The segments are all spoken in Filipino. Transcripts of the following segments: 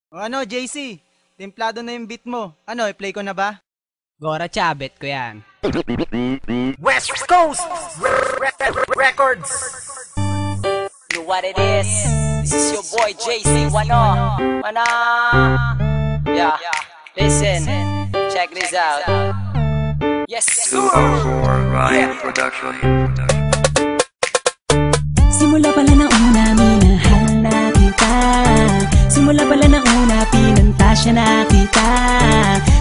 O ano, JC? Templado na yung beat mo. Ano, i-play ko na ba? Gora Chabet ko yan. West Coast Records. You know what it is? This is your boy JC Wano. Wana. Yeah. Listen. Check this out. Yes, sir. Ryan Production. Simula pala ng una, minahal na kita. Simula pala ng una, pinanta siya na kita.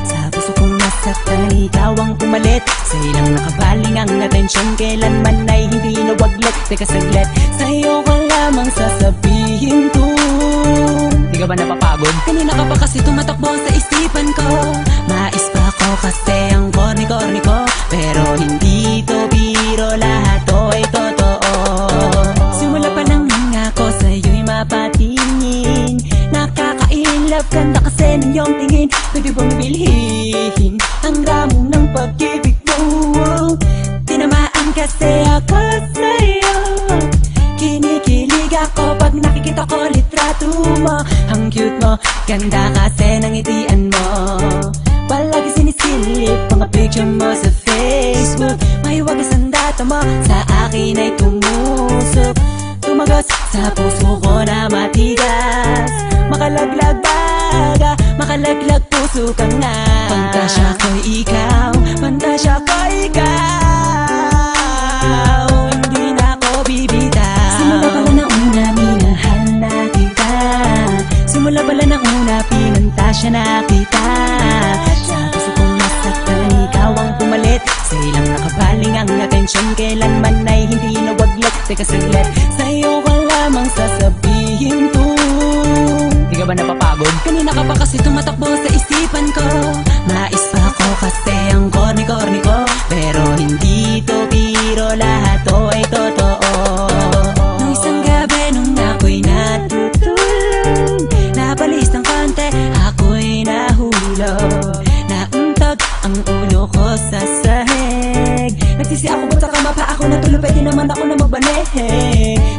Sa puso kong nasaktan, ikaw ang pumalit. Sa ilang nakabaling ang atensyon, kailanman ay hindi nawaglit. Teka saglit, sa'yo ko lamang sasabihin to. Di ka ba napapagod? Kanina ka pa kasi tumatakbo sa isipan ko. Mais pa ako kasi ang corny-corny ko. Pero hindi to biro, lahat to ay totoo. Simula pa lang nga ako sa'yo'y mapatingin. Nakaka-inlove kanda kasi ng iyong tingin. Pwede bang bilhin ang ramo ng pag-ibig mo? Tinamaan kasi ako sa'yo. Kinikilig ako pag nakikita ko litrato mo. Ang cute mo, ganda kasi ng ngitian mo. Palagi sinisilip mga picture mo sa Facebook. May wagas ang data mo, sa akin ay tumusok. Tumagas sa puso ko na matigas. Makalaglag baga, makalaglag puso ka nga. Pantasya ko'y ikaw, pantasya ko'y ikaw. Hindi na ako bibitaw. Simula pala ng una, minahal na kita. Simula pala ng una, pinantasya na kita. Sa puso kong nasaktan, ikaw ang pumalit. Sa ilang nakabaling ang atensyon, kailanman ay hindi nawaglit. Teka saglit, sa'yo ko lamang sasabihin to. Di ka ba napapagod? Kanina ka pa kasi tumatakbo sa isipan ko. Mais pa ako kasi ang corny-corny ko. Pero hindi to biro, lahat to ay totoo. Nung isang gabi nung ako'y natutulog, napalis ng konti, ako'y nahulog. Nauntog ang ulo ko sa sahig. Nagsisi ako ba't sa kama pa ako natulog, pwede naman ako na magbanehe.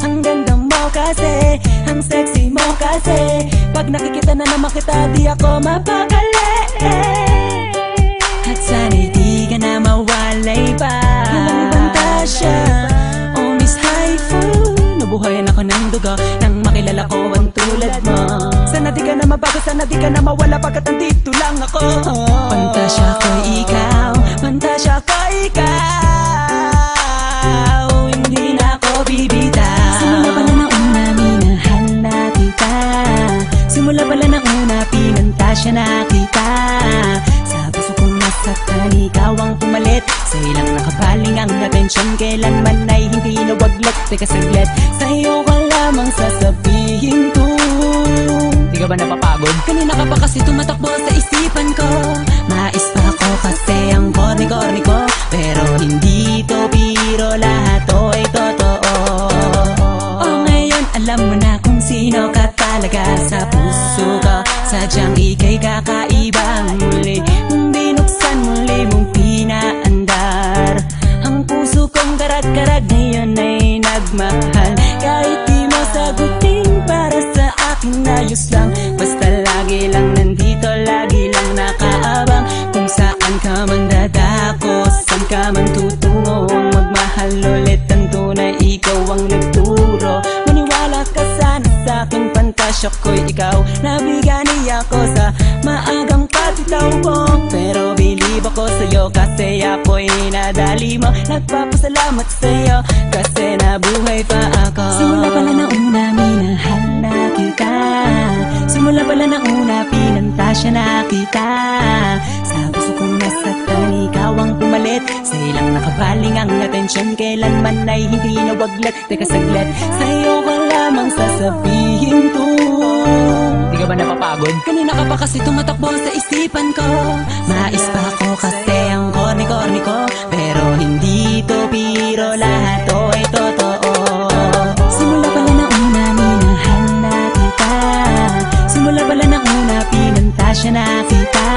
Ang ganda mo kasi, ang sexy mo kasi. Pag nakikita na naman kita, di ako mapakali. At sana'y di ka na mawalay pa. Walang pantasya, oh Miss Haifu. Nabuhayan ako ng dugo nang makilala ko ang tulad mo. Sana di ka na mabago, sana di ka na mawala pagkat andito lang ako. Pantasya ko'y ikaw, pantasya ko'y ikaw. Hindi na ako bibitaw. Simula pala ng una, minahal na kita. Simula pala ng una, pinantasya na kita. Sa puso kong nasaktan, ikaw ang pumalit. Sa ilang nakabaling ang atensyon, kailanman ay hindi nawaglit. Teka saglit, sa'yo ko lamang sasabihin to. Di ka ba napapagod? Kanina ka pa kasi tumatakbo sa isipan ko. Mais pa ako kasi ang corny-corny ko. Pero hindi to biro, lahat to ay totoo. Oh, ngayon alam mo na kung sino ka talaga sa puso ko. Sadyang ika'y kakaibang muli. Nung binuksan muli mong pinaandar, ang puso kong karag-karag ngayon ay nagmahal. Kahit di mo sagutin, para sa akin ayos lang. Basta lagi lang nandito, lagi lang nakaabang. Kung saan ka man dadako, saan ka man tutungo. Ang magmahal ulit ang tunay, ikaw ang nagturo. Maniwala ka sana sa aking pantasya ko'y ikaw. Nabigani ako sa maagang patitaw mo. Pero believe ako sa'yo kasi ako'y nadali mo. Nagpapasalamat sa'yo kasi nabuhay pa ako. Simula pala ng una, minahal na kita. Simula pala ng una, pinantasya na kita. Sa puso kong nasaktan, ikaw ang pumalit. Sa ilang nakabaling ang atensyon, kailanman ay hindi nawaglit. Teka saglit, sa'yo ko lamang sasabihin to. Di ka ba napapagod? Kanina ka pa kasi tumatakbo sa isipan ko. Mais pa ako kasi ang corny-corny ko. Pero hindi to biro, lahat to ay totoo. Simula pala ng una, minahal na kita. Simula pala ng una, pinantasya na kita.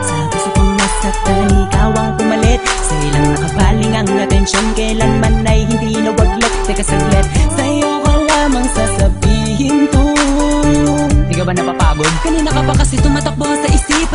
Sa puso kong nasaktan, ikaw ang pumalit. Sa ilang nakabaling ang atensyon, kailanman ay hindi nawaglit. Teka saglit, sa'yo ko lamang sasabihin to. Di Di ka ba napapagod? Kanina ka pa kasi tumatakbo sa isipan